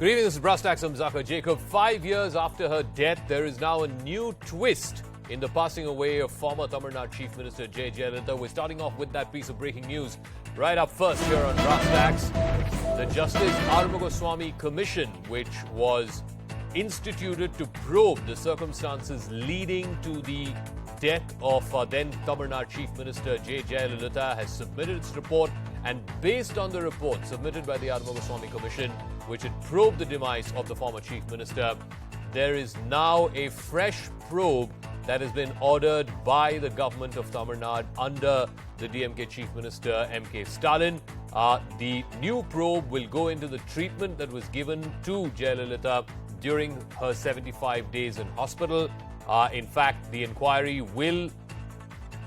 Good evening, this is Tacks Zakka Jocob. 5 years after her death, there is now a new twist in the passing away of former Tamil Nadu Chief Minister J. Jayalalitha. We're starting off with that piece of breaking news. Right up first here on Tacks, the Justice Arumugaswamy Commission, which was instituted to probe the circumstances leading to the death of then Tamil Nadu Chief Minister J. Jayalalitha, has submitted its report, and based on the report submitted by the Arumugaswamy Commission, which had probed the demise of the former Chief Minister, there is now a fresh probe that has been ordered by the government of Tamil Nadu under the DMK Chief Minister M.K. Stalin. The new probe will go into the treatment that was given to Jayalalitha during her 75 days in hospital. In fact, the inquiry will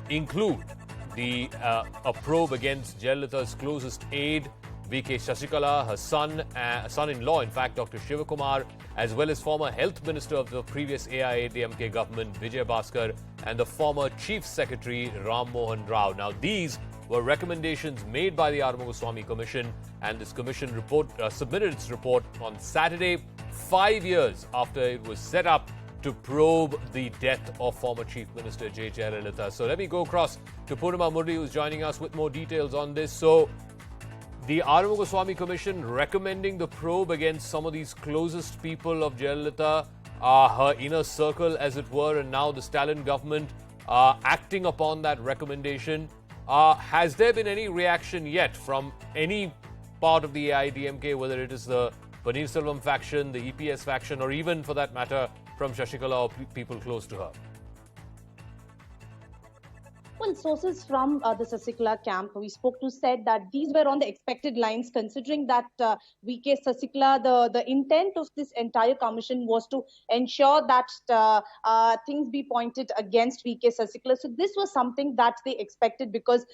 include a probe against Jayalalitha's closest aide, V.K. Shashikala, her son-in-law, in fact, Dr. Shivakumar, as well as former health minister of the previous AIADMK government, Vijay Bhaskar, and the former chief secretary, Ram Mohan Rao. Now, these were recommendations made by the Arumugaswamy Commission, and this commission submitted its report on Saturday, 5 years after it was set up to probe the death of former Chief Minister J. Jayalalitha. So let me go across to Purnima Murli, who's joining us with more details on this. So, the Arumugaswamy Commission recommending the probe against some of these closest people of Jayalalitha, her inner circle as it were, and now the Stalin government acting upon that recommendation. Has there been any reaction yet from any part of the AIDMK, whether it is the Paneerselvam faction, the EPS faction, or even for that matter from Shashikala or people close to her? Well, sources from the Sasikala camp we spoke to said that these were on the expected lines, considering that V.K. Sasikala, the intent of this entire commission was to ensure that things be pointed against V.K. Sasikala. So this was something that they expected because,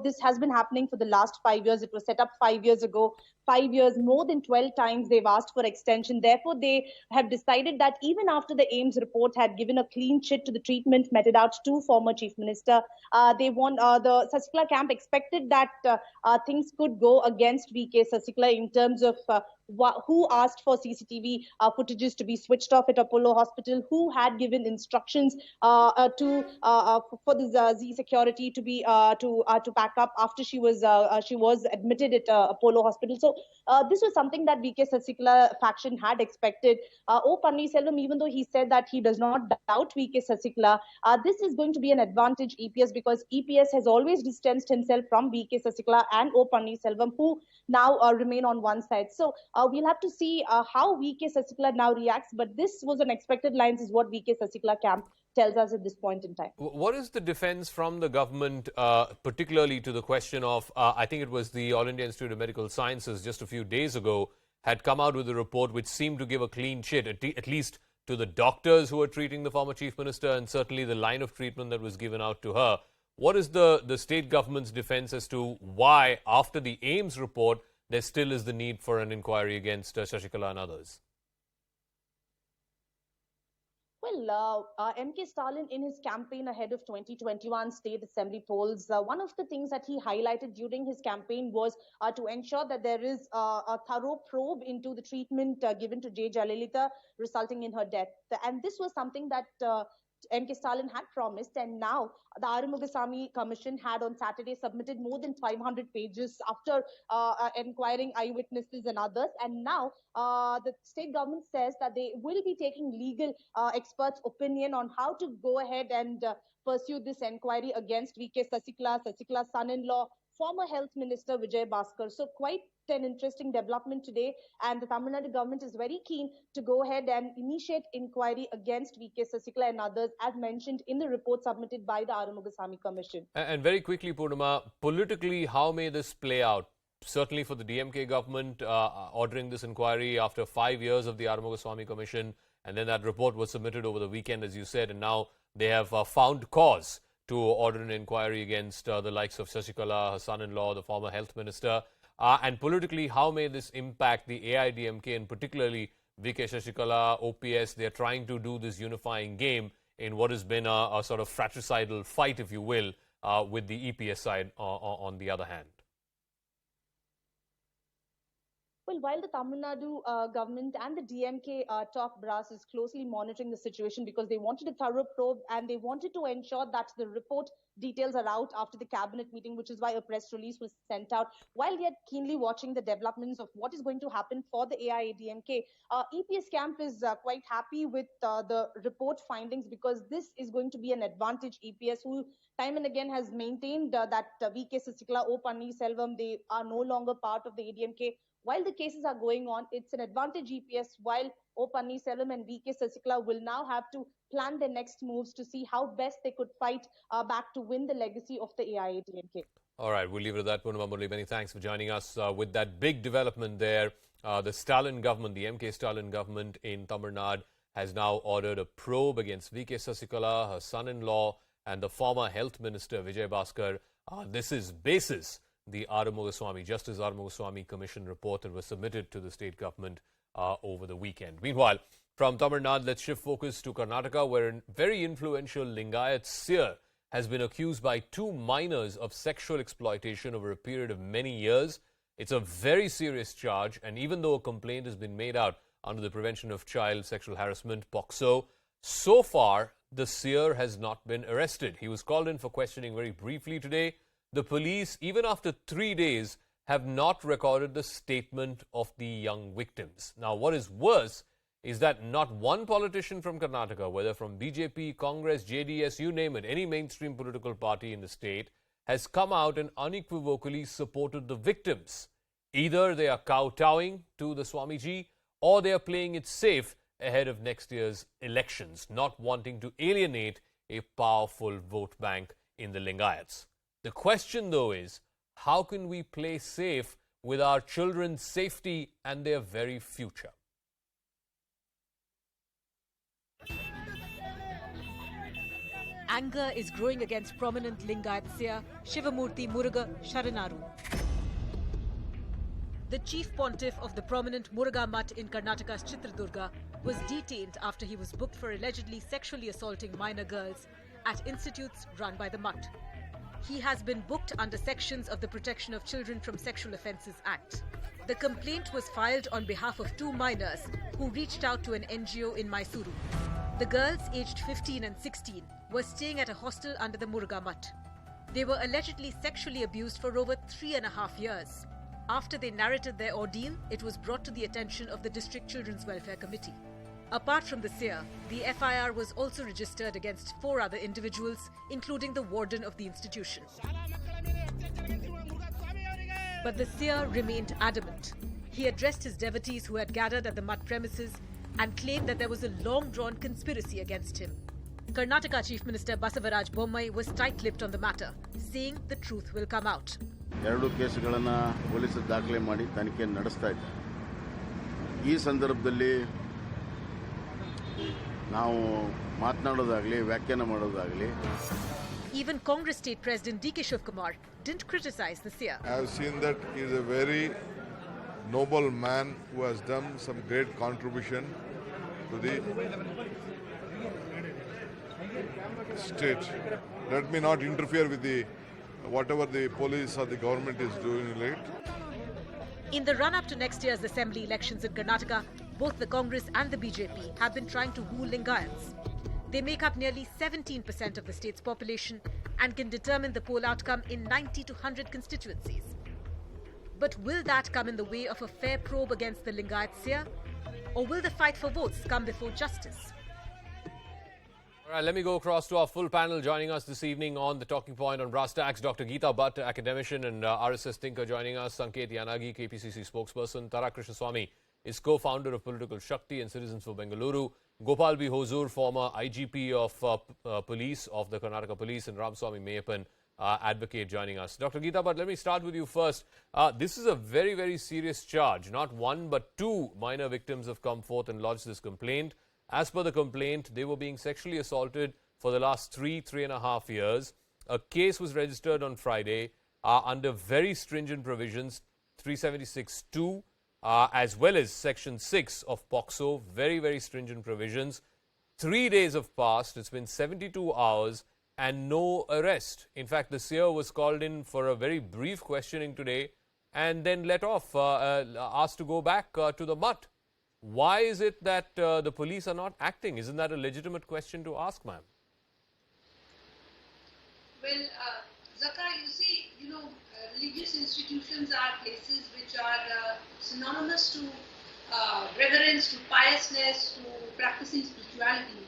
this has been happening for the last 5 years. It was set up 5 years ago. 5 years, more than 12 times they've asked for extension. Therefore, they have decided that even after the AIMS report had given a clean chit to the treatment meted out to former Chief Minister, the Sasikala camp expected that things could go against V.K. Sasikala in terms of who asked for CCTV footages to be switched off at Apollo Hospital, who had given instructions for the Z security to be to pack up after she was admitted at Apollo Hospital. So this was something that V.K. Sasikala faction had expected. O. Paneerselvam, even though he said that he does not doubt V.K. Sasikala, this is going to be an advantage EPS because EPS has always distanced himself from V.K. Sasikala and O. Paneerselvam, who now remain on one side. So we'll have to see how V.K. Sasikala now reacts. But this was an expected lines is what V.K. Sasikala camp tells us at this point in time. What is the defense from the government, particularly to the question of, I think it was the All India Institute of Medical Sciences just a few days ago, had come out with a report which seemed to give a clean chit, at least to the doctors who were treating the former Chief Minister and certainly the line of treatment that was given out to her. What is the state government's defense as to why, after the AIMS report, there still is the need for an inquiry against Shashikala and others? Well, M.K. Stalin, in his campaign ahead of 2021 state assembly polls, one of the things that he highlighted during his campaign was to ensure that there is a thorough probe into the treatment given to J. Jayalalitha, resulting in her death. And this was something that M.K. Stalin had promised, and now the Arumugaswamy Commission had on Saturday submitted more than 500 pages after inquiring eyewitnesses and others. And now the state government says that they will be taking legal experts' opinion on how to go ahead and pursue this inquiry against V.K. Sasikala, Sasikala's son-in-law, former health minister Vijay Bhaskar. So quite an interesting development today, and the Tamil Nadu government is very keen to go ahead and initiate inquiry against V.K. Sasikala and others, as mentioned in the report submitted by the Arumugaswamy Commission. And very quickly, Purnima, politically, how may this play out? Certainly for the DMK government, ordering this inquiry after 5 years of the Arumugaswamy Commission, and then that report was submitted over the weekend, as you said, and now they have found cause to order an inquiry against the likes of Shashikala, her son-in-law, the former health minister. And politically, how may this impact the AIDMK and particularly V.K. Shashikala, OPS? They're trying to do this unifying game in what has been a sort of fratricidal fight, if you will, with the EPS side on the other hand. Well, while the Tamil Nadu government and the DMK top brass is closely monitoring the situation because they wanted a thorough probe and they wanted to ensure that the report details are out after the cabinet meeting, which is why a press release was sent out. While yet keenly watching the developments of what is going to happen for the AIADMK, EPS camp is quite happy with the report findings because this is going to be an advantage. EPS, who time and again has maintained that VK Sasikla, O Selvam, they are no longer part of the ADMK. While the cases are going on, it's an advantage EPS, while O Selvam and VK Sasikla will now have to plan their next moves to see how best they could fight back to win the legacy of the AIADMK. All right, we'll leave it at that. Poonam Murli, many thanks for joining us with that big development there. The Stalin government, the MK Stalin government in Tamil Nadu, has now ordered a probe against VK Sasikala, her son-in-law, and the former health minister, Vijay Bhaskar. This is basis the Arumugaswamy, Justice Arumugaswamy Commission report that was submitted to the state government over the weekend. Meanwhile, from Tamil Nadu, let's shift focus to Karnataka, where a very influential Lingayat Seer has been accused by 2 minors of sexual exploitation over a period of many years. It's a very serious charge, and even though a complaint has been made out under the Prevention of Child Sexual Harassment, POCSO, so far the seer has not been arrested. He was called in for questioning very briefly today. The police, even after 3 days, have not recorded the statement of the young victims. Now, what is worse is that not one politician from Karnataka, whether from BJP, Congress, JDS, you name it, any mainstream political party in the state, has come out and unequivocally supported the victims. Either they are kowtowing to the Swamiji or they are playing it safe ahead of next year's elections, not wanting to alienate a powerful vote bank in the Lingayats. The question, though, is how can we play safe with our children's safety and their very future? Anger is growing against prominent Lingayat Seer, Shivamurthy Muruga Sharanaru. The chief pontiff of the prominent Muruga Mutt in Karnataka's Chitradurga was detained after he was booked for allegedly sexually assaulting minor girls at institutes run by the Mutt. He has been booked under sections of the Protection of Children from Sexual Offences Act. The complaint was filed on behalf of 2 minors who reached out to an NGO in Mysuru. The girls, aged 15 and 16, were staying at a hostel under the Muruga Mutt. They were allegedly sexually abused for over 3.5 years. After they narrated their ordeal, it was brought to the attention of the District Children's Welfare Committee. Apart from the seer, the FIR was also registered against 4 other individuals, including the warden of the institution. But the seer remained adamant. He addressed his devotees who had gathered at the Mutt premises and claimed that there was a long-drawn conspiracy against him. Karnataka Chief Minister Basavaraj Bommai was tight-lipped on the matter, saying the truth will come out. 2 ಕೇಸುಗಳನ್ನು ಪೊಲೀಸರು ದಾಖಲೆ ಮಾಡಿ ತನಿಖೆ ನಡೆಸ್ತಾ ಇದ್ದಾರೆ. ಈ ಸಂದರ್ಭದಲ್ಲಿ ನಾವು ಮಾತನಾಡೋದಾಗಲಿ ವ್ಯಾಖ್ಯಾನ ಮಾಡೋದಾಗಲಿ. Even Congress State President D.K. Shivkumar didn't criticize the seer. I have seen that he is a very noble man who has done some great contribution to the state. Let me not interfere with whatever the police or the government is doing late. In the run-up to next year's assembly elections in Karnataka, both the Congress and the BJP have been trying to woo Lingayats. They make up nearly 17% of the state's population and can determine the poll outcome in 90 to 100 constituencies. But will that come in the way of a fair probe against the Lingayat Seer? Or will the fight for votes come before justice? All right, let me go across to our full panel. Joining us this evening on the Talking Point on brass tacks, Dr. Geeta Bhatt, academician and RSS thinker, joining us. Sanket Yanagi, KPCC spokesperson. Tara Krishnaswamy is co-founder of Political Shakti and Citizens for Bengaluru. Gopal B. Hozur, former IGP of police of the Karnataka Police, and Ramswamy Mayappan, advocate, joining us. Dr. Geeta Bhatt, let me start with you first. This is a very, very serious charge. Not 1 but 2 minor victims have come forth and lodged this complaint. As per the complaint, they were being sexually assaulted for the last 3.5 years. A case was registered on Friday under very stringent provisions, 376(2), as well as Section 6 of POCSO, very, very stringent provisions. 3 days have passed. It's been 72 hours and no arrest. In fact, the seer was called in for a very brief questioning today and then let off, asked to go back to the mutt. Why is it that the police are not acting? Isn't that a legitimate question to ask, ma'am? Well, Zakka, you see, religious institutions are places which are synonymous to reverence, to piousness, to practicing spirituality.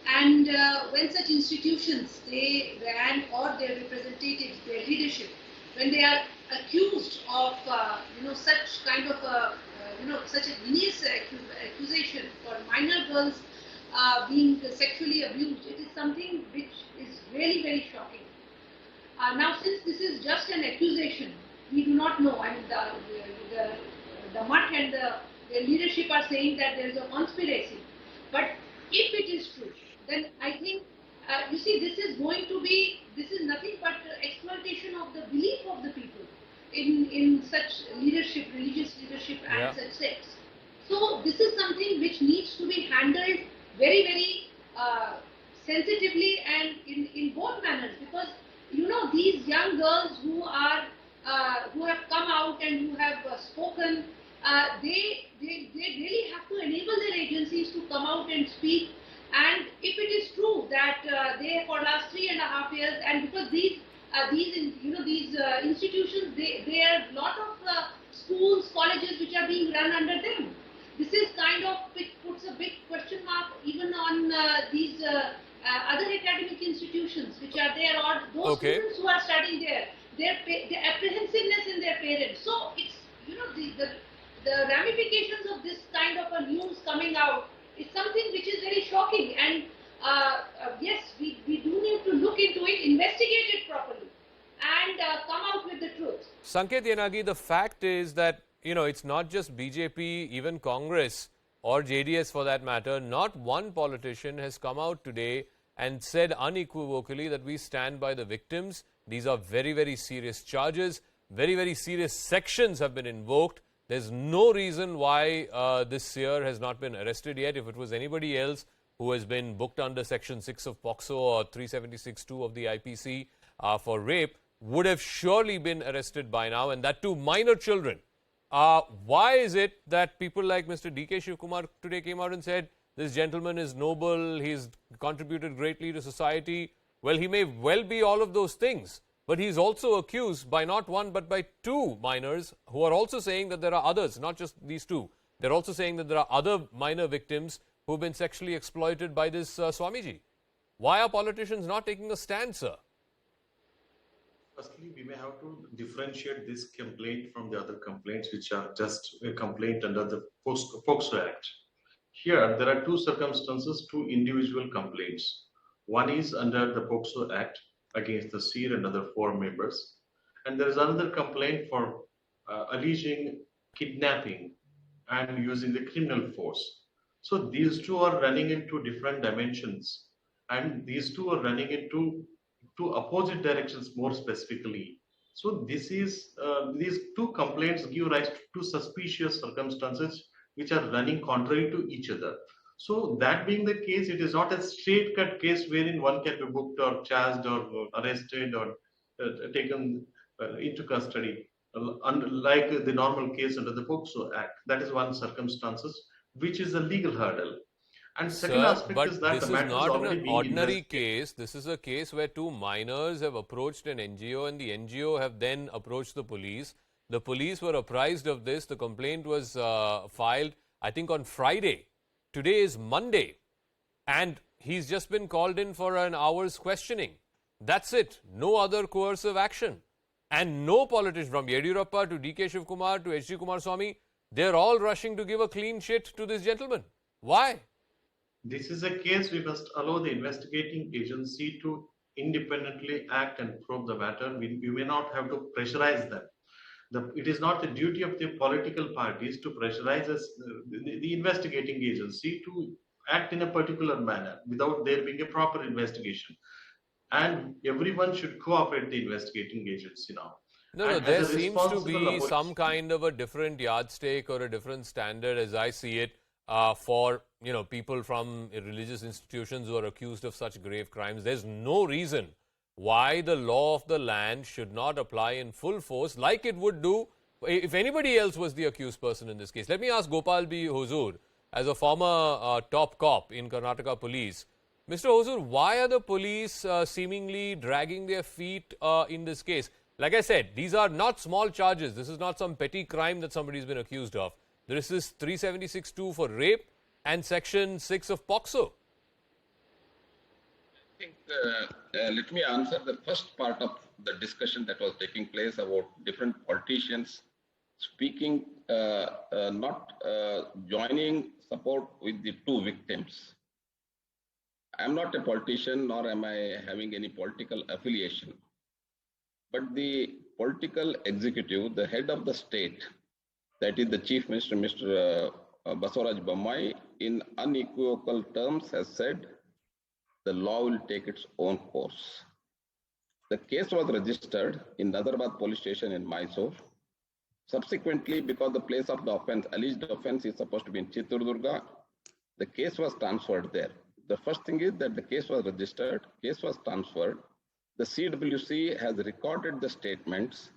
And when such institutions, or their representatives, their leadership, when they are accused of, such kind of such a heinous accusation for minor girls being sexually abused, it is something which is really very shocking. Now, since this is just an accusation, we do not know. I mean, the mutt and the leadership are saying that there is a conspiracy. But if it is true, then I think, this is nothing but exploitation of the belief of the people in such leadership, religious leadership and such sects. So this is something which needs to be handled very, very sensitively and in both manners, because these young girls who have come out and who have spoken, they really have to enable their agencies to come out and speak. And if it is true that they for last 3.5 years, and because these institutions, they are a lot of schools, colleges which are being run under them. This is kind of, it puts a big question mark even on these other academic institutions which are there, or those students who are studying there, the apprehensiveness in their parents. So it's, the ramifications of this kind of a news coming out is something which is very shocking. And yes, we do need to look into it, investigate it properly, and come out with the truth. Sanket Yanagi, the fact is that, it's not just BJP, even Congress or JDS for that matter, not one politician has come out today and said unequivocally that we stand by the victims. These are very, very serious charges. Very, very serious sections have been invoked. There's no reason why this Seer has not been arrested yet. If it was anybody else who has been booked under Section 6 of POCSO or 376(2) of the IPC for rape, would have surely been arrested by now, and that too minor children. Why is it that people like Mr. D.K. Shivkumar today came out and said, this gentleman is noble, he's contributed greatly to society? Well, he may well be all of those things, but he's also accused by not one but by two minors who are also saying that there are others, not just these two. They're also saying that there are other minor victims who've been sexually exploited by this Swamiji. Why are politicians not taking a stand, sir? Firstly, we may have to differentiate this complaint from the other complaints which are just a complaint under the POCSO Act. Here, there are two circumstances, two individual complaints. One is under the POCSO Act against the Seer and other 4 members. And there is another complaint for alleging kidnapping and using the criminal force. So these two are running into different dimensions, and these two are running into two opposite directions more specifically. So this is these two complaints give rise to two suspicious circumstances which are running contrary to each other. So that being the case, it is not a straight-cut case wherein one can be booked or charged or arrested or taken into custody, unlike the normal case under the POCSO Act. That is one circumstances, which is a legal hurdle. And second aspect is that this is not an ordinary case. This is a case where 2 minors have approached an NGO and the NGO have then approached the police. The police were apprised of this. The complaint was filed, I think, on Friday. Today is Monday. And he's just been called in for an hour's questioning. That's it. No other coercive action. And no politician, from Yediyurappa to D.K. Shivkumar to H.D. Kumaraswamy, they're all rushing to give a clean shit to this gentleman. Why? This is a case we must allow the investigating agency to independently act and probe the matter. We may not have to pressurize them. It is not the duty of the political parties to pressurize the investigating agency to act in a particular manner without there being a proper investigation. And everyone should cooperate the investigating agency now. No, there seems to be some kind of a different yardstick or a different standard, as I see it, for people from religious institutions who are accused of such grave crimes. There's no reason why the law of the land should not apply in full force like it would do if anybody else was the accused person in this case, let me ask Gopal B. Huzur, as a former top cop in Karnataka police. Mr. Huzur, why are the police seemingly dragging their feet in this case? Like I said, these are not small charges. This is not some petty crime that somebody's been accused of. There is this 376(2) for rape and Section 6 of POCSO. I think let me answer the first part of the discussion that was taking place about different politicians speaking, not joining support with the two victims. I'm not a politician, nor am I having any political affiliation. But the political executive, the head of the state, that is the Chief Minister, Mr. Basavaraj Bommai, in unequivocal terms has said the law will take its own course. The case was registered in Nazarbad police station in Mysore. Subsequently, because the place of the offense, alleged offense, is supposed to be in Chitradurga, the case was transferred there. The first thing is that the case was registered, case was transferred. The CWC has recorded the statements,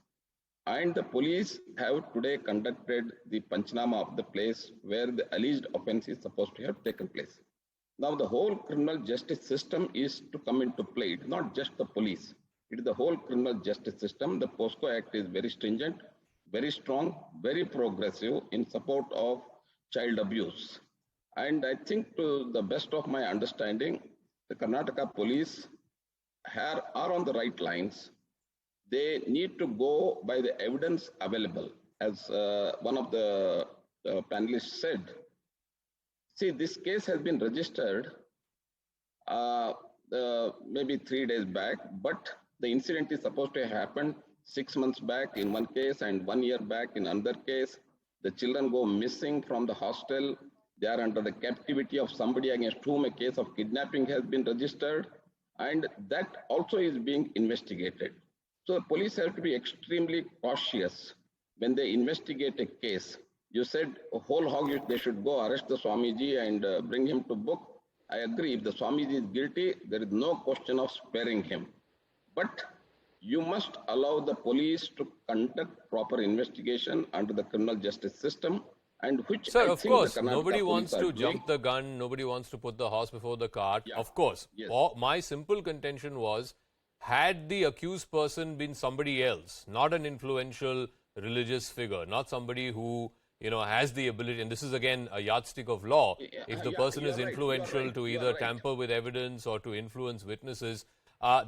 and the police have today conducted the Panchnama of the place where the alleged offense is supposed to have taken place. Now, the whole criminal justice system is to come into play. It's not just the police. It is the whole criminal justice system. The POSCO Act is very stringent, very strong, very progressive in support of child abuse. And I think, to the best of my understanding, the Karnataka police are on the right lines. They need to go by the evidence available. As one of the panelists said, see, this case has been registered maybe 3 days back, but the incident is supposed to have happened 6 months back in one case and 1 year back in another case. The children go missing from the hostel. They are under the captivity of somebody against whom a case of kidnapping has been registered, and that also is being investigated. So the police have to be extremely cautious when they investigate a case. You said whole hog, they should go arrest the Swamiji and bring him to book. I agree, if the Swamiji is guilty, there is no question of sparing him. But you must allow the police to conduct proper investigation under the criminal justice system, and which Sir, I of think course, the Karnataka nobody police wants are to doing. jump the gun, nobody wants to put the horse before the cart, Yeah. of course. Yes. My simple contention was, had the accused person been somebody else, not an influential religious figure, not somebody who has the ability, and this is again a yardstick of law, if the person is influential to either tamper with evidence or to influence witnesses,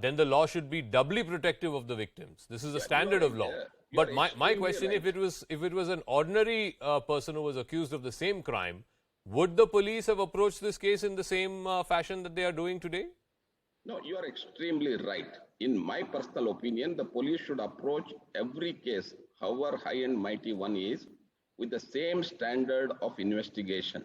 then the law should be doubly protective of the victims. This is a standard of law. But my question, if it was an ordinary person who was accused of the same crime, would the police have approached this case in the same fashion that they are doing today? No, you are extremely right. In my personal opinion, the police should approach every case, however high and mighty one is, with the same standard of investigation.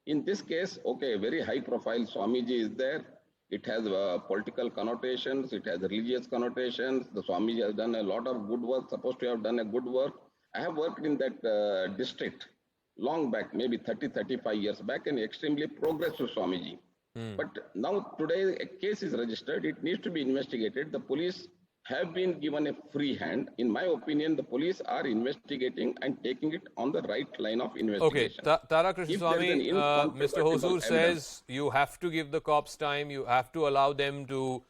In this case, okay, very high profile Swamiji is there. It has political connotations, it has religious connotations. The Swamiji has done a lot of good work, supposed to have done a good work. I have worked in that district long back, maybe 35 years back, an extremely progressive Swamiji. But now today a case is registered, it needs to be investigated. The police have been given a free hand. In my opinion, the police are investigating and taking it on the right line of investigation. Okay, Tara Krishnaswamy, Mr. Hosur says you have to give the cops time, you have to allow them to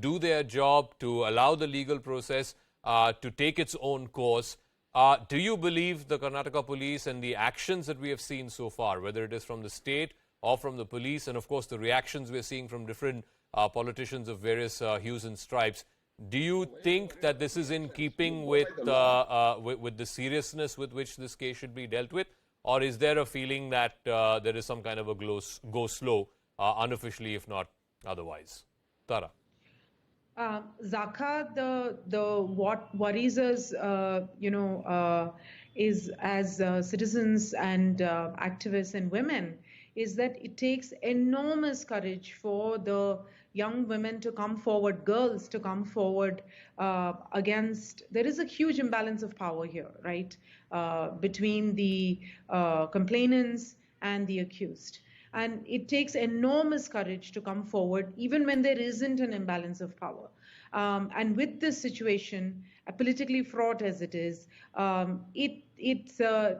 do their job, to allow the legal process to take its own course. Do you believe the Karnataka police and the actions that we have seen so far, whether it is from the state or from the police, and of course the reactions we're seeing from different politicians of various hues and stripes, do you think that this is in keeping with the seriousness with which this case should be dealt with? Or is there a feeling that there is some kind of a go slow, unofficially if not otherwise? Tara. Zakka, the what worries us, is as citizens and activists and women, is that it takes enormous courage for the young women to come forward, girls to come forward against. There is a huge imbalance of power here, right, between the complainants and the accused. And it takes enormous courage to come forward, even when there isn't an imbalance of power. And with this situation, politically fraught as it is, it's a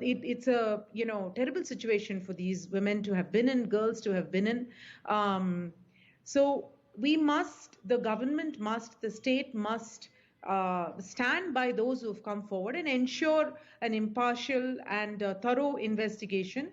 terrible situation for these women to have been in, girls to have been in. So we must, the government must, the state must stand by those who have come forward and ensure an impartial and thorough investigation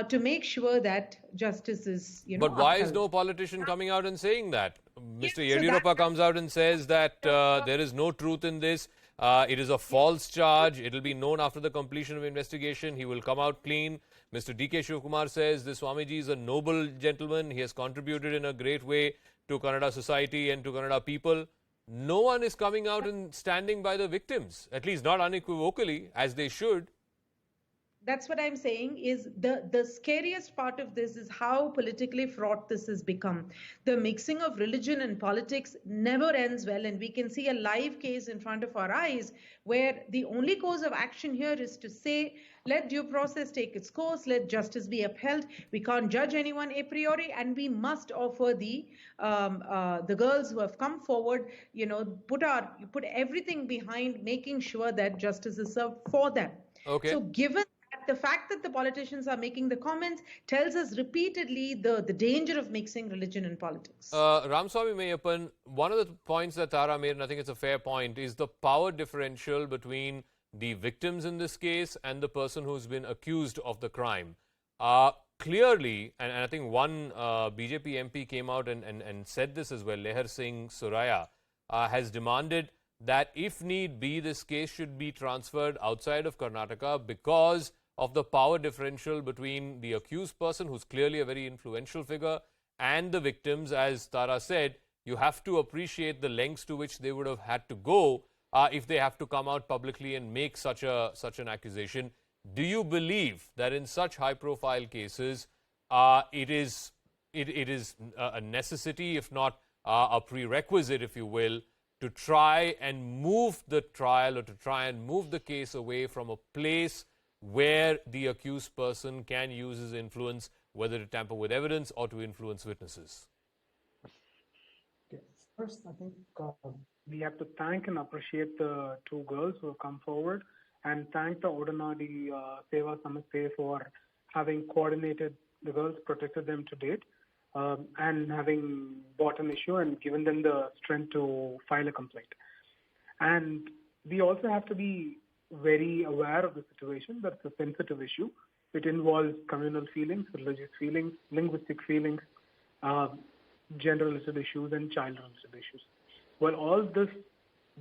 to make sure that justice is, But why is upheld. no politician coming out and saying that? Mr. Yes, so that- Yediyurappa comes out and says that there is no truth in this. It is a false charge. It will be known after the completion of investigation. He will come out clean. Mr. D.K. Shivkumar says this Swamiji is a noble gentleman. He has contributed in a great way to Kannada society and to Kannada people. No one is coming out and standing by the victims, at least not unequivocally, as they should. That's what I'm saying is the scariest part of this is how politically fraught this has become. The mixing of religion and politics never ends well, and we can see a live case in front of our eyes where the only course of action here is to say, let due process take its course, let justice be upheld. We can't judge anyone a priori, and we must offer the girls who have come forward, put everything behind making sure that justice is served for them. Okay. So given the fact that the politicians are making the comments tells us repeatedly the danger of mixing religion and politics. Ramaswamy Mayappan, one of the points that Tara made, and I think it's a fair point, is the power differential between the victims in this case and the person who's been accused of the crime. Clearly, and I think one BJP MP came out and said this as well, Leher Singh Suraya, has demanded that if need be, this case should be transferred outside of Karnataka because of the power differential between the accused person, who's clearly a very influential figure, and the victims. As Tara said, you have to appreciate the lengths to which they would have had to go if they have to come out publicly and make such an accusation. Do you believe that in such high-profile cases, it is a necessity, if not a prerequisite, if you will, to try and move the trial or to try and move the case away from a place where the accused person can use his influence, whether to tamper with evidence or to influence witnesses? Okay. First, I think we have to thank and appreciate the two girls who have come forward, and thank the Odanadi Seva Samasthe for having coordinated the girls, protected them to date, and having brought an issue and given them the strength to file a complaint. And we also have to be very aware of the situation. That's a sensitive issue. It involves communal feelings, religious feelings, linguistic feelings, gender-related issues, and child-related issues. While all this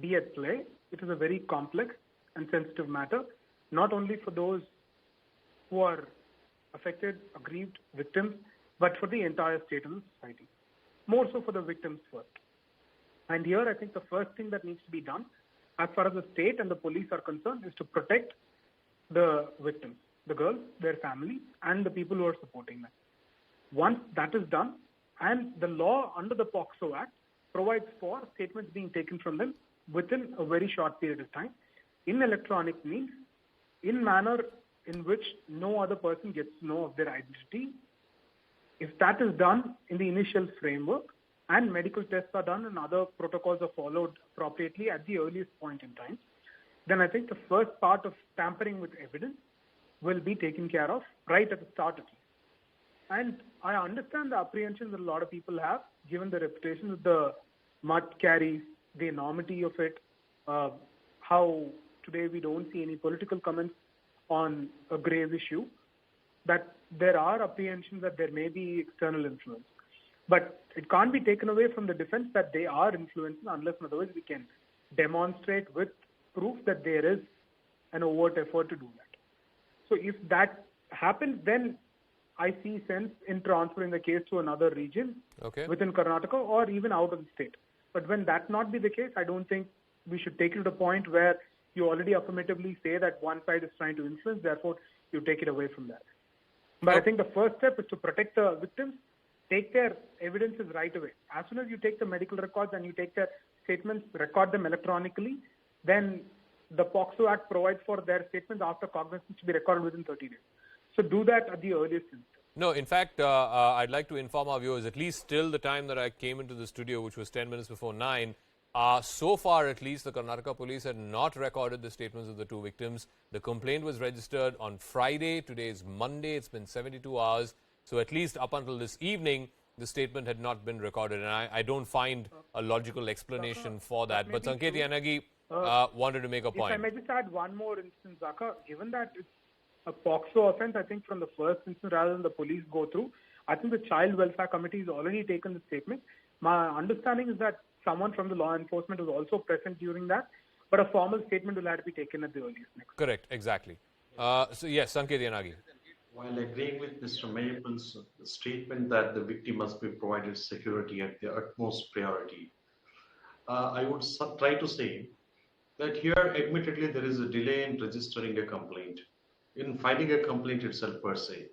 be at play, it is a very complex and sensitive matter, not only for those who are affected, aggrieved, victims, but for the entire state and society. More so for the victims first. And here I think the first thing that needs to be done, as far as the state and the police are concerned, is to protect the victims, the girls, their families, and the people who are supporting them. Once that is done, and the law under the POCSO Act provides for statements being taken from them within a very short period of time, in electronic means, in manner in which no other person gets to know of their identity. If that is done in the initial framework, and medical tests are done and other protocols are followed appropriately at the earliest point in time, then I think the first part of tampering with evidence will be taken care of right at the start at least. And I understand the apprehensions that a lot of people have, given the reputation that the mud carries, the enormity of it, how today we don't see any political comments on a grave issue, that there are apprehensions that there may be external influence. But it can't be taken away from the defense that they are influencing unless in other words we can demonstrate with proof that there is an overt effort to do that. So if that happens, then I see sense in transferring the case to another region within Karnataka or even out of the state. But when that not be the case, I don't think we should take it to the point where you already affirmatively say that one side is trying to influence, therefore you take it away from that. But I think the first step is to protect the victims, take their evidences right away. As soon as you take the medical records and you take their statements, record them electronically, then the POCSO Act provides for their statements after cognizance to be recorded within 30 days. So do that at the earliest instance. No, in fact, I'd like to inform our viewers, at least till the time that I came into the studio, which was 10 minutes before 9, So far, at least, the Karnataka police had not recorded the statements of the two victims. The complaint was registered on Friday. Today is Monday. It's been 72 hours. So at least up until this evening, the statement had not been recorded. And I don't find a logical explanation for that. But Sanket Yanagi wanted to make a point. If I may just add one more instance, Zakka, given that it's a POXO offense, I think from the first instance, rather than the police go through, I think the Child Welfare Committee has already taken the statement. My understanding is that someone from the law enforcement was also present during that, but a formal statement will have to be taken at the earliest next. Correct, exactly. So yes, Sanket Yanagi. While agreeing with Mr. Mayappan's statement that the victim must be provided security at the utmost priority, I would try to say that here, admittedly, there is a delay in registering a complaint, in filing a complaint itself per se.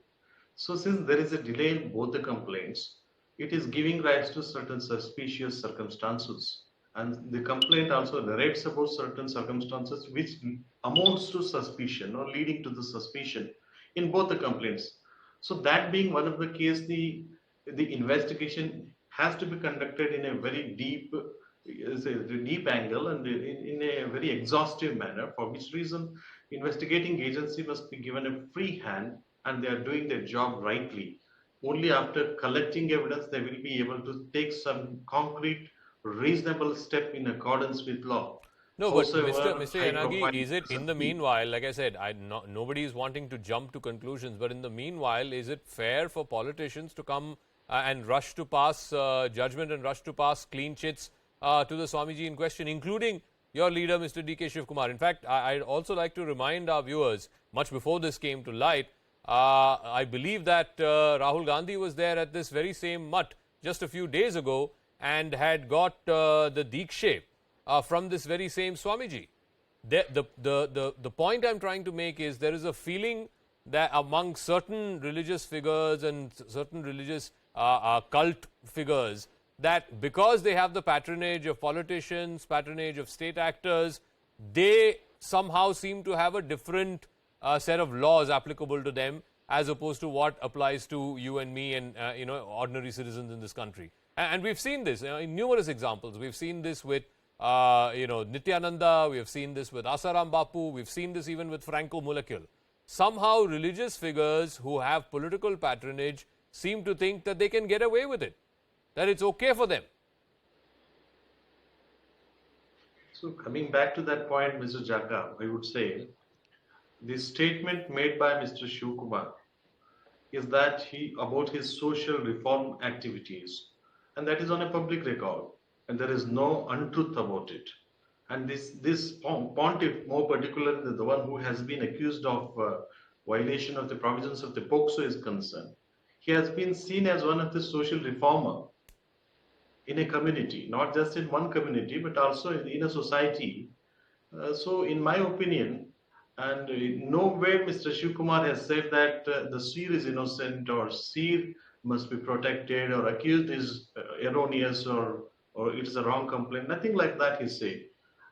So since there is a delay in both the complaints, it is giving rise to certain suspicious circumstances. And the complaint also narrates about certain circumstances which amounts to suspicion or leading to the suspicion in both the complaints. So that being one of the case, the investigation has to be conducted in a very deep angle and in a very exhaustive manner, for which reason investigating agency must be given a free hand and they are doing their job rightly. Only after collecting evidence they will be able to take some concrete, reasonable step in accordance with law. No, but Mr. Yanagi, is it in the meanwhile, like I said, nobody is wanting to jump to conclusions, but in the meanwhile, is it fair for politicians to come and rush to pass judgment and rush to pass clean chits to the Swamiji in question, including your leader, Mr. D.K. Shivkumar? In fact, I'd also like to remind our viewers, much before this came to light, I believe that Rahul Gandhi was there at this very same mutt just a few days ago and had got the Dikshe from this very same Swamiji. The point I'm trying to make is there is a feeling that among certain religious figures and certain religious cult figures that because they have the patronage of politicians, patronage of state actors, they somehow seem to have a different set of laws applicable to them as opposed to what applies to you and me and ordinary citizens in this country. And we've seen this in numerous examples. We've seen this with Nityananda, we have seen this with Asaram Bapu, we've seen this even with Franco Mulakil. Somehow religious figures who have political patronage seem to think that they can get away with it, that it's okay for them. So coming back to that point, Mr. Zakka, I would say the statement made by Mr. Shivkumar is that about his social reform activities, and that is on a public record, and there is no untruth about it. And this pontiff, more particularly the one who has been accused of violation of the provisions of the POXO is concerned, he has been seen as one of the social reformer in a community, not just in one community, but also in a society. So in my opinion, and nowhere Mr. Shivkumar has said that the Seer is innocent or Seer must be protected or accused is erroneous or it is a wrong complaint. Nothing like that he said.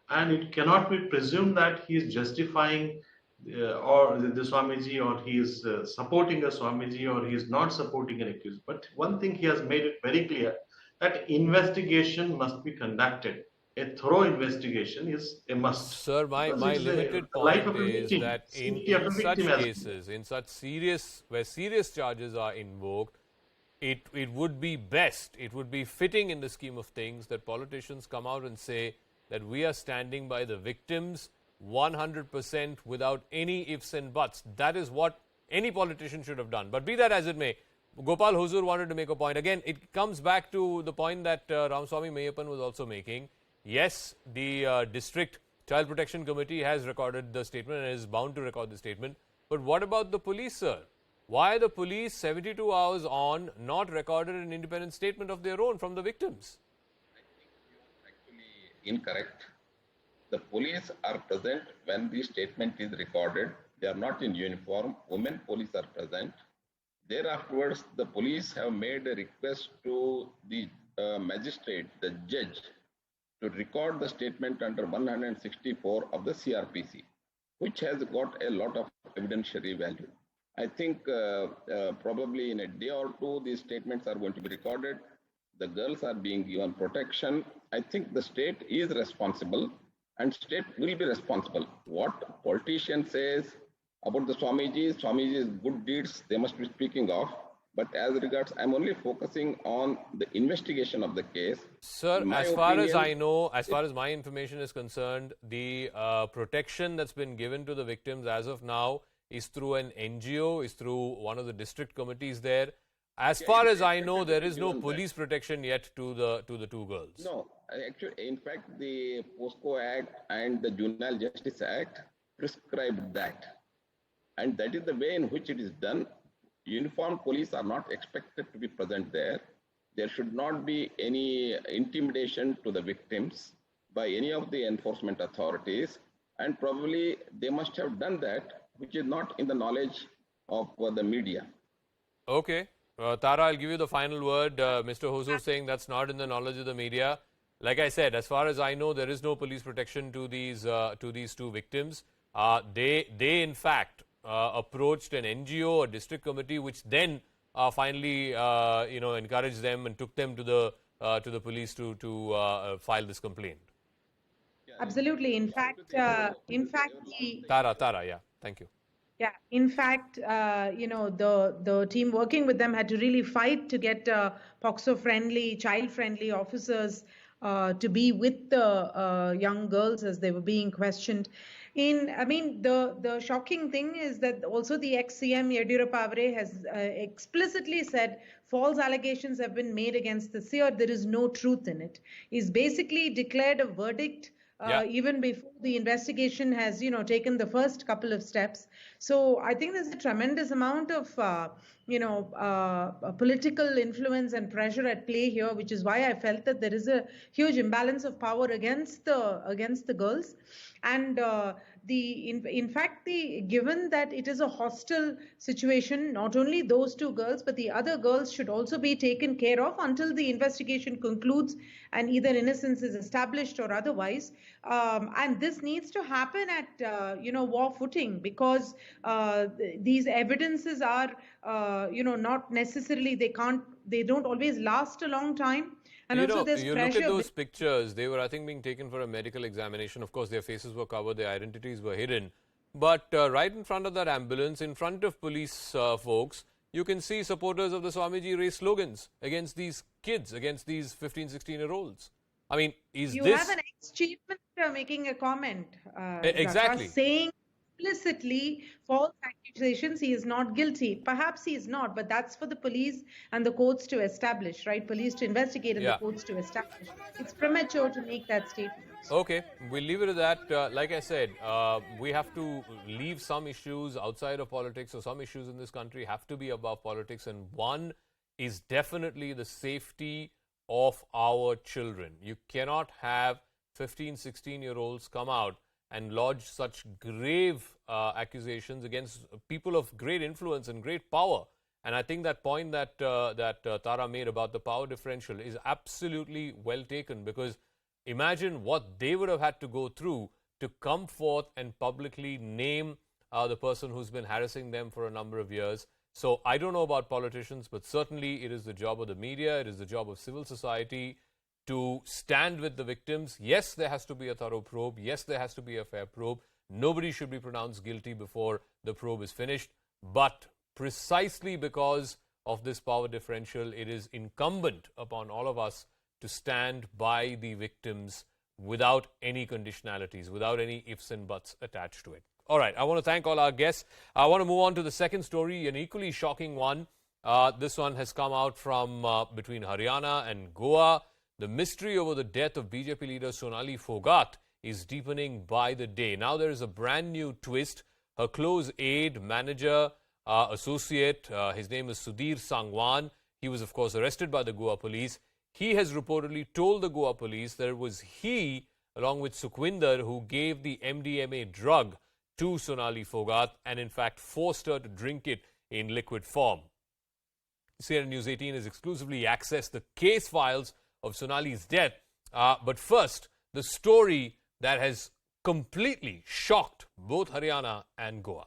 And it cannot be presumed that he is justifying or the Swamiji, or he is supporting a Swamiji, or he is not supporting an accused. But one thing he has made it very clear, that investigation must be conducted. A thorough investigation is a must. Sir, my limited point is that in such cases, in such serious, where serious charges are invoked, it would be best, it would be fitting in the scheme of things that politicians come out and say that we are standing by the victims 100% without any ifs and buts. That is what any politician should have done. But be that as it may, Gopal Huzur wanted to make a point. Again, it comes back to the point that Ramaswamy Mayappan was also making. Yes, the District Child Protection Committee has recorded the statement and is bound to record the statement. But what about the police, sir? Why the police 72 hours on not recorded an independent statement of their own from the victims? Actually incorrect. The police are present when the statement is recorded. They are not in uniform. Women police are present. Thereafterwards, the police have made a request to the magistrate, the judge, to record the statement under 164 of the CRPC, which has got a lot of evidentiary value. I think probably in a day or two, these statements are going to be recorded. The girls are being given protection. I think the state is responsible and state will be responsible. What politician says about the Swamiji's good deeds, they must be speaking of. But as regards, I'm only focusing on the investigation of the case. Sir, as far as I know, as far as my information is concerned, the protection that's been given to the victims as of now is through an NGO, is through one of the district committees there. As far as I know, there is no police protection yet to the two girls. No, actually, in fact, the POSCO Act and the Juvenile Justice Act prescribed that. And that is the way in which it is done. Uniformed police are not expected to be present there. There should not be any intimidation to the victims by any of the enforcement authorities. And probably they must have done that, which is not in the knowledge of the media. Okay. Tara, I'll give you the final word. Mr. Hosur saying that's not in the knowledge of the media. Like I said, as far as I know, there is no police protection to these two victims. They in fact approached an NGO, a district committee, which then finally encouraged them and took them to the police to file this complaint. Absolutely. In fact, Tara, yeah, thank you. Yeah, in fact, the team working with them had to really fight to get POXO-friendly, child-friendly officers to be with the young girls as they were being questioned. The shocking thing is that also the ex-CM Yediyurappa has explicitly said false allegations have been made against the Seer. There is no truth in it. He's basically declared a verdict even before the investigation has, taken the first couple of steps. So I think there's a tremendous amount of, political influence and pressure at play here, which is why I felt that there is a huge imbalance of power against the girls. And given that it is a hostile situation, not only those two girls, but the other girls should also be taken care of until the investigation concludes and either innocence is established or otherwise. And this needs to happen at, war footing, because these evidences are, not necessarily, they don't always last a long time. And also there's you pressure. Look at those pictures. They were, I think, being taken for a medical examination. Of course, their faces were covered, their identities were hidden. But right in front of that ambulance, in front of police folks, you can see supporters of the Swamiji raise slogans against these kids, against these 15, 16-year-olds. I mean, you have an ex-chief minister making a comment, exactly, saying explicitly false accusations, he is not guilty. Perhaps he is not, but that's for the police and the courts to establish, right? Police to investigate and the courts to establish. It's premature to make that statement. Okay, we'll leave it at that. Like I said, we have to leave some issues outside of politics, or some issues in this country have to be above politics, and one is definitely the safety of our children. You cannot have 15, 16-year-olds come out and lodge such grave accusations against people of great influence and great power. And I think that point that Tara made about the power differential is absolutely well taken, because imagine what they would have had to go through to come forth and publicly name the person who's been harassing them for a number of years. So I don't know about politicians, but certainly it is the job of the media, it is the job of civil society to stand with the victims. Yes, there has to be a thorough probe. Yes, there has to be a fair probe. Nobody should be pronounced guilty before the probe is finished. But precisely because of this power differential, it is incumbent upon all of us to stand by the victims without any conditionalities, without any ifs and buts attached to it. All right, I want to thank all our guests. I want to move on to the second story, an equally shocking one. This one has come out from between Haryana and Goa. The mystery over the death of BJP leader Sonali Phogat is deepening by the day. Now there is a brand new twist. Her close aide, manager, associate, his name is Sudhir Sangwan. He was, of course, arrested by the Goa police. He has reportedly told the Goa police that it was he, along with Sukhwinder, who gave the MDMA drug to Sonali Phogat and, in fact, forced her to drink it in liquid form. CNN News 18 has exclusively accessed the case files of Sonali's death. But first, the story that has completely shocked both Haryana and Goa.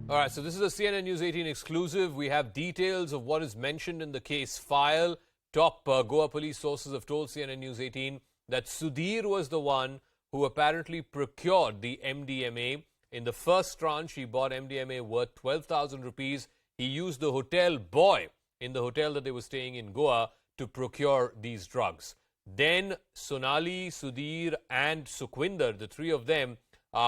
All right, so this is a CNN News 18 exclusive. We have details of what is mentioned in the case file. Top Goa police sources have told CNN News 18 that Sudhir was the one who apparently procured the MDMA. In the first tranche, he bought MDMA worth 12,000 rupees. He used the hotel boy in the hotel that they were staying in Goa to procure these drugs. Then Sonali, Sudhir and Sukhwinder, the three of them,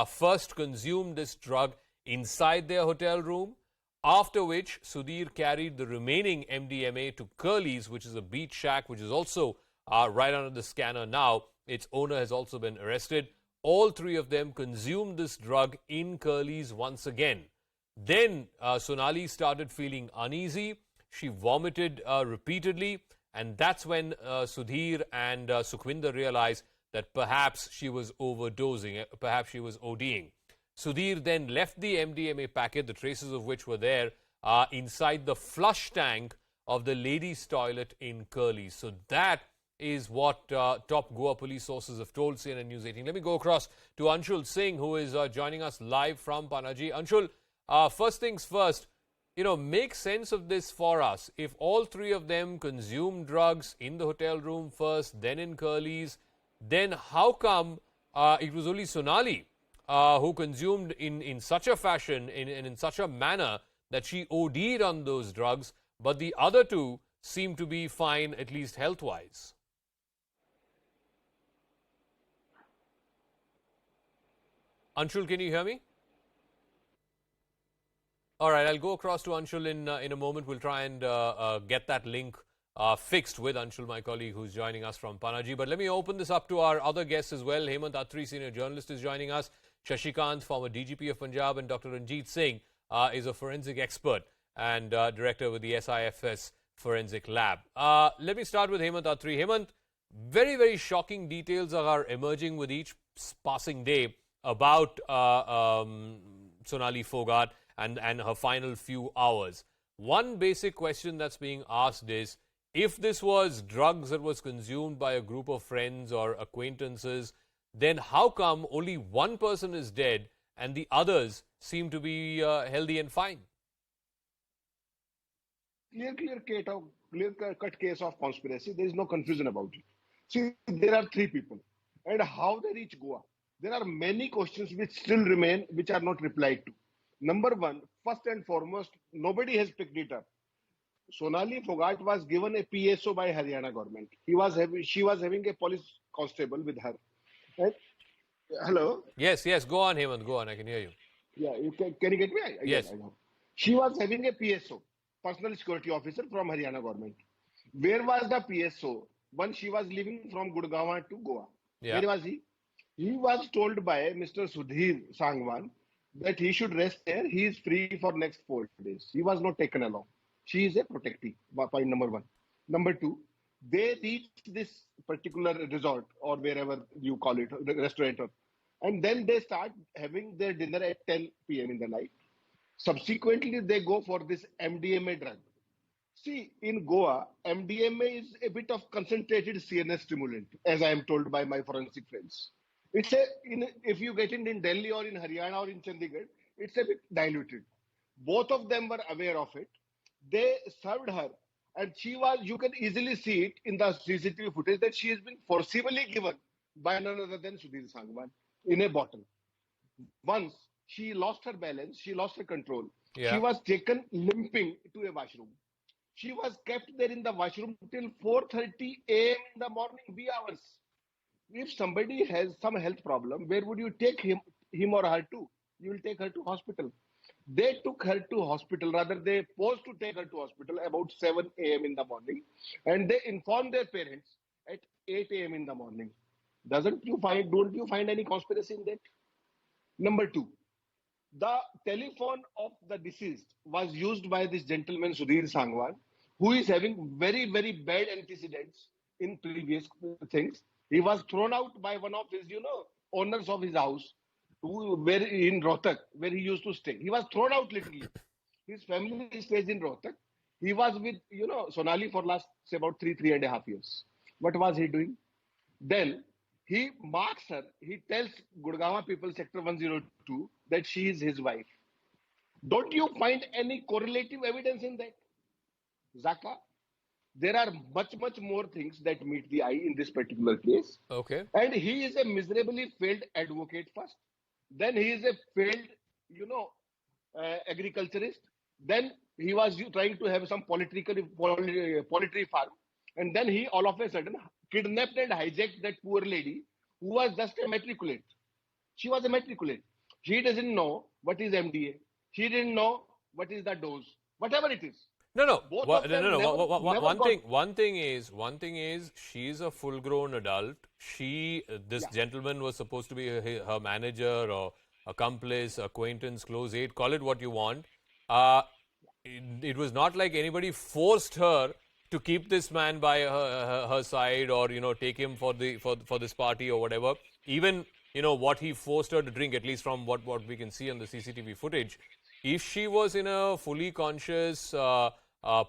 first consumed this drug inside their hotel room, after which Sudhir carried the remaining MDMA to Curly's, which is a beach shack, which is also right under the scanner now. Its owner has also been arrested. All three of them consumed this drug in Curly's once again. Then Sonali started feeling uneasy. She vomited repeatedly, and that's when Sudhir and Sukhwinder realized that perhaps she was overdosing, perhaps she was ODing. Sudhir then left the MDMA packet, the traces of which were there, inside the flush tank of the ladies' toilet in Curly. So that is what top Goa police sources have told CNN News 18. Let me go across to Anshul Singh, who is joining us live from Panaji. Anshul, first things first, make sense of this for us. If all three of them consumed drugs in the hotel room first, then in Curly's, then how come it was only Sonali who consumed in such a fashion, in such a manner that she OD'd on those drugs, but the other two seem to be fine, at least health-wise? Anshul, can you hear me? All right, I'll go across to Anshul in a moment. We'll try and get that link fixed with Anshul, my colleague, who's joining us from Panaji. But let me open this up to our other guests as well. Hemant Attri, senior journalist, is joining us. Shashikant, former DGP of Punjab, and Dr. Ranjit Singh is a forensic expert and director with the SIFS Forensic Lab. Let me start with Hemant Attri. Hemant, very, very shocking details are emerging with each passing day about Sonali Phogat and her final few hours. One basic question that's being asked is, if this was drugs that was consumed by a group of friends or acquaintances, then how come only one person is dead and the others seem to be healthy and fine? Clear-cut case of conspiracy. There is no confusion about it. See, there are three people. And how they reach Goa? There are many questions which still remain, which are not replied to. Number one, first and foremost, nobody has picked it up. Sonali Phogat was given a PSO by Haryana government. She was having a police constable with her. And, hello? Yes, go on, Hemant, go on, I can hear you. Yeah, can you get me? Yes. I know. She was having a PSO, personal security officer from Haryana government. Where was the PSO when she was leaving from Gurgaon to Goa? Yeah. Where was he? He was told by Mr. Sudhir Sangwan that he should rest there. He is free for next 4 days. He was not taken along. She is a protectee, point number one. Number two, they reached this particular resort or wherever you call it, the restaurant, and then they start having their dinner at 10 p.m. in the night. Subsequently, they go for this MDMA drug. See, in Goa, MDMA is a bit of concentrated CNS stimulant, as I am told by my forensic friends. If you get it in Delhi or in Haryana or in Chandigarh, it's a bit diluted. Both of them were aware of it. They served her, and you can easily see it in the CCTV footage that she has been forcibly given by none other than Sudhir Sangwan in a bottle. Once she lost her balance, she lost her control. Yeah. She was taken limping to a washroom. She was kept there in the washroom till 4:30 a.m. in the morning, wee hours. If somebody has some health problem, where would you take him or her to? You will take her to hospital. They took her to hospital, rather they posed to take her to hospital about 7 a.m. in the morning, and they informed their parents at 8 a.m. in the morning. Don't you find any conspiracy in that? Number two, the telephone of the deceased was used by this gentleman Sudhir Sangwan, who is having very, very bad antecedents in previous things. He was thrown out by one of his, owners of his house, where in Rohtak, where he used to stay. He was thrown out literally. His family stays in Rohtak. He was with, Sonali for last, say, about 3.5 years. What was he doing? Then he marks her. He tells Gurgaon people, Sector 102, that she is his wife. Don't you find any correlative evidence in that, Zaka? There are much more things that meet the eye in this particular case. Okay. And he is a miserably failed advocate first. Then he is a failed, agriculturist. Then he was trying to have some poultry farm. And then he all of a sudden kidnapped and hijacked that poor lady who was just a matriculate. She was a matriculate. She doesn't know what is MDA. She didn't know what is the dose. Whatever it is. No. Both Wha- of no, them no, no. never One got. thing. One thing is, she's a full-grown adult. This gentleman was supposed to be her manager or accomplice, acquaintance, close aide. Call it what you want. It was not like anybody forced her to keep this man by her side, or take him for this party or whatever. Even what he forced her to drink, at least from what we can see on the CCTV footage. If she was in a fully conscious,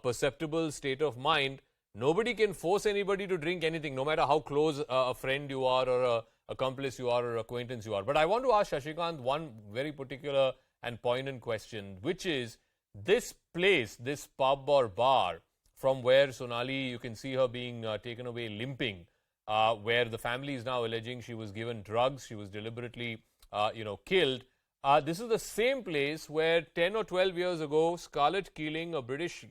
perceptible state of mind, nobody can force anybody to drink anything, no matter how close a friend you are, or a accomplice you are, or acquaintance you are. But I want to ask Shashikant one very particular and poignant question, which is this place, this pub or bar from where Sonali, you can see her being taken away limping, where the family is now alleging she was given drugs, she was deliberately, killed. This is the same place where 10 or 12 years ago, Scarlett Keeling, a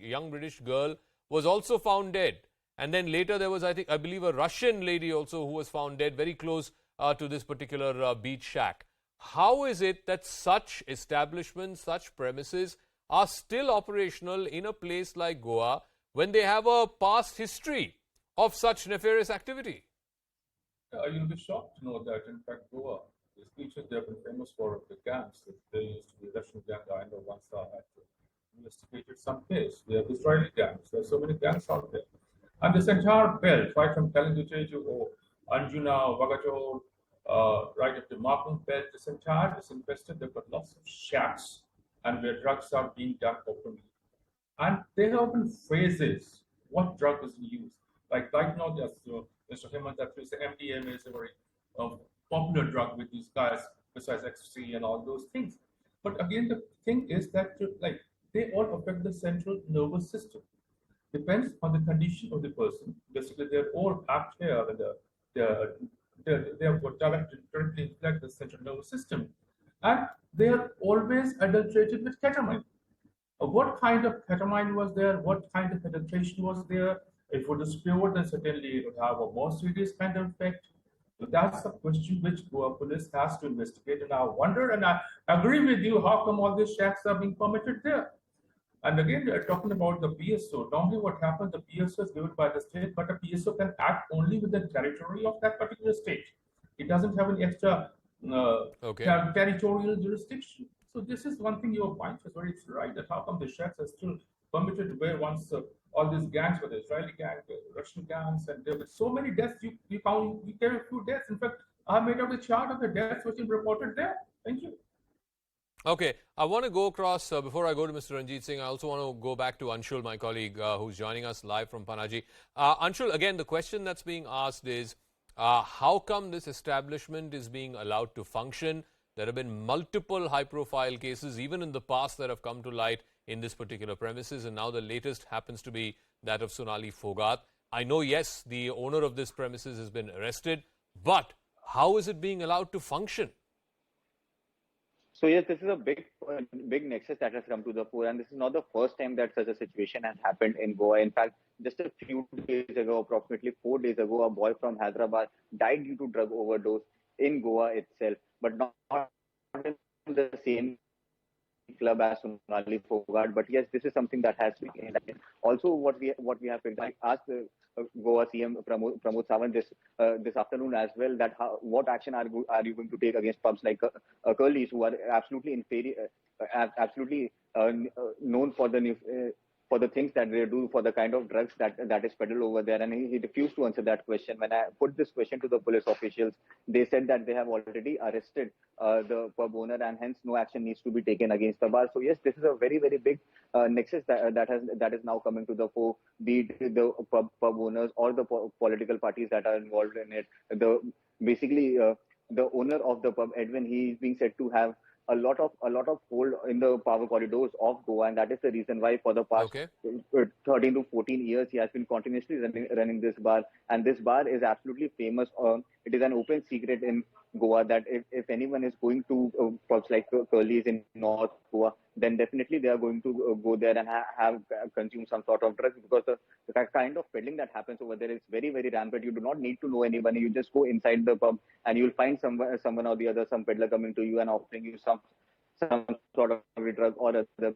young British girl, was also found dead. And then later there was, I believe, a Russian lady also who was found dead very close to this particular beach shack. How is it that such establishments, such premises are still operational in a place like Goa when they have a past history of such nefarious activity? You'll be shocked to know that, in fact, Goa, these beaches, they have been famous for the gangs. There used to be Russian gang. I know once I had investigated some case. They have Israeli gangs. There are so many gangs out there. And this entire belt, right from Kalinducheju or Anjuna, Vagator, right up the Markham belt, this entire is infested. They've got lots of shacks and where drugs are being done openly. And there have been phrases, what drug is used. Like right now, there's Mr. Hemant, that is the MDMA is a very popular drug with these guys, besides ecstasy and all those things. But again, the thing is that they all affect the central nervous system. Depends on the condition of the person. Basically, they're all act here, and they have directly infect the central nervous system, and they are always adulterated with ketamine. What kind of ketamine was there? What kind of adulteration was there? If it was pure, then certainly it would have a more serious kind of effect. So that's the question which Goa police has to investigate. And I wonder, and I agree with you, how come all these shacks are being permitted there? And again, talking about the PSO, normally what happens, the PSO is given by the state, but a PSO can act only within the territory of that particular state. It doesn't have any extra territorial jurisdiction. So this is one thing your point is very right, that how come the shacks are still permitted where once all these gangs, whether Israeli gangs, Russian gangs, and there were so many deaths, you gave a few deaths. In fact, I made out a chart of the deaths which is reported there. Thank you. Okay, I want to go across, before I go to Mr. Ranjit Singh, I also want to go back to Anshul, my colleague, who's joining us live from Panaji. Anshul, again, the question that's being asked is, how come this establishment is being allowed to function? There have been multiple high-profile cases, even in the past, that have come to light in this particular premises, and now the latest happens to be that of Sonali Phogat. I know, yes, the owner of this premises has been arrested, but how is it being allowed to function? So yes, this is a big nexus that has come to the fore, and this is not the first time that such a situation has happened in Goa. In fact, just a few days ago, approximately 4 days ago, a boy from Hyderabad died due to drug overdose in Goa itself, but not in the same club as Sonali Phogat. But yes, this is something that has been. Also, what we have picked, I asked Goa CM Pramod Sawant this afternoon as well, that what action are you going to take against pubs like Curly's, who are absolutely inferior, absolutely known for the things that they do, for the kind of drugs that is peddled over there. And he refused to answer that question. When I put this question to the police officials, they said that they have already arrested the pub owner, and hence no action needs to be taken against the bar. So yes, this is a very, very big nexus that is now coming to the fore, be it the pub owners or the political parties that are involved in it. The owner of the pub, Edwin, he is being said to have a lot of hold in the power corridors of Goa, and that is the reason why for the past 13 to 14 years he has been continuously running this bar, and this bar is absolutely famous. It is an open secret in Goa that if anyone is going to pubs like Curly's in North Goa, then definitely they are going to go there and have consumed some sort of drugs, because the kind of peddling that happens over there is very, very rampant. You do not need to know anybody. You just go inside the pub and you'll find someone or the other, some peddler coming to you and offering you some sort of drug or other.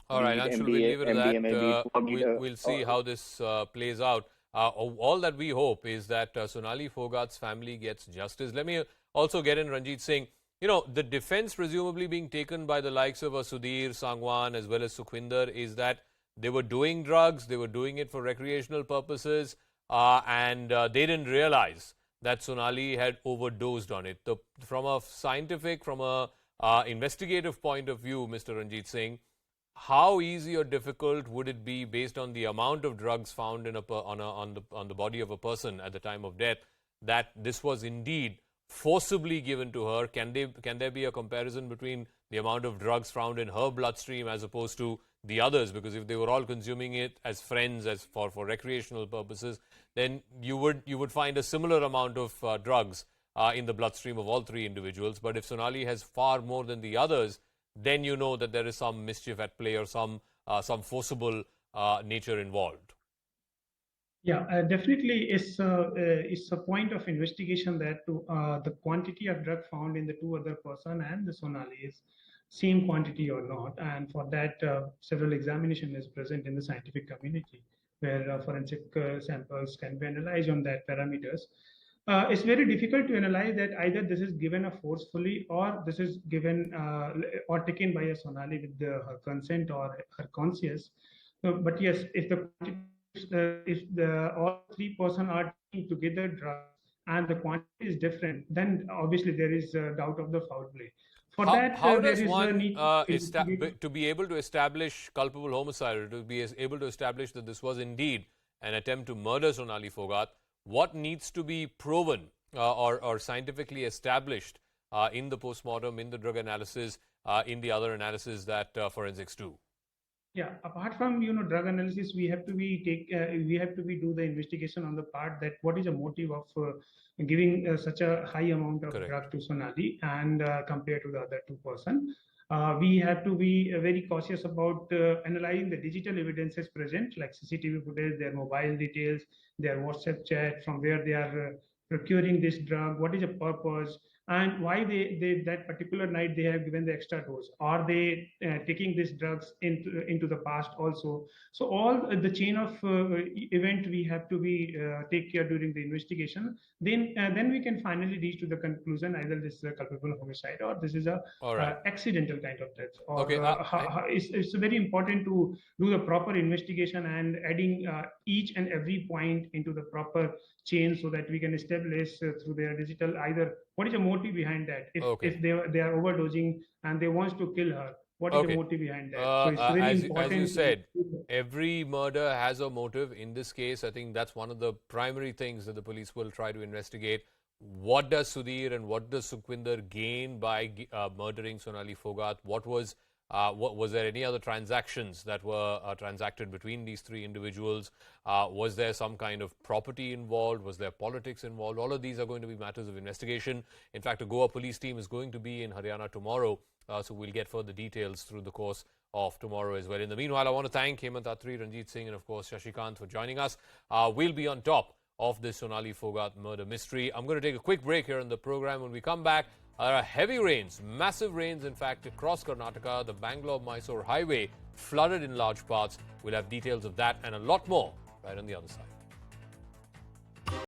All right, Anshul, we'll leave it at that. We'll see how this plays out. All that we hope is that Sonali Phogat's family gets justice. Let me also get in Ranjit Singh. You know, the defense presumably being taken by the likes of Sudhir, Sangwan as well as Sukhwinder is that they were doing drugs, they were doing it for recreational purposes, and they didn't realize that Sonali had overdosed on it. From a scientific, from a investigative point of view, Mr. Ranjit Singh, how easy or difficult would it be, based on the amount of drugs found in on the body of a person at the time of death, that this was indeed forcibly given to her? Can there be a comparison between the amount of drugs found in her bloodstream as opposed to the others? Because if they were all consuming it as friends, as for recreational purposes, then you would find a similar amount of drugs in the bloodstream of all three individuals. But if Sonali has far more than the others, then you know that there is some mischief at play or some forcible nature involved. Yeah, definitely it's a point of investigation that the quantity of drug found in the two other person and the Sonali is same quantity or not, and for that several examination is present in the scientific community where forensic samples can be analyzed on that parameters. It's very difficult to analyze that either this is given forcefully or this is given or taken by a Sonali with her consent or her conscience. But yes, if the all three person are taking together drugs and the quantity is different, then obviously there is a doubt of the foul play. For that, how there does is one a need to be able to establish culpable homicide, or to be able to establish that this was indeed an attempt to murder Sonali Phogat? What needs to be proven or scientifically established in the postmortem, in the drug analysis, in the other analysis that forensics do? Yeah, apart from drug analysis, we have to be do the investigation on the part that what is the motive of giving such a high amount of drug to Sonali and compared to the other two person. We have to be very cautious about analyzing the digital evidences present, like CCTV footage, their mobile details, their WhatsApp chat, from where they are procuring this drug, what is the purpose, and why they that particular night they have given the extra dose. Are they taking these drugs into the past also? So all the chain of event we have to be take care during the investigation. Then we can finally reach to the conclusion either this is a culpable homicide or this is a accidental kind of death. Or it's very important to do the proper investigation and adding each and every point into the proper chain so that we can establish through their digital either what is the motive behind that. If they are overdosing and they want to kill her, what is the motive behind that? So it's very important. As you said, every murder has a motive. In this case, I think that's one of the primary things that the police will try to investigate. What does Sudhir and what does Sukhwinder gain by murdering Sonali Phogat? Was there any other transactions that were transacted between these three individuals? Was there some kind of property involved? Was there politics involved? All of these are going to be matters of investigation. In fact, a Goa police team is going to be in Haryana tomorrow, so we'll get further details through the course of tomorrow as well. In the meanwhile, I want to thank Hemant Attri, Ranjit Singh and of course Shashikant for joining us. We'll be on top of this Sonali Phogat murder mystery. I'm going to take a quick break here in the program. When we come back, heavy rains, massive rains, in fact, across Karnataka. The Bangalore-Mysore highway flooded in large parts. We'll have details of that and a lot more right on the other side.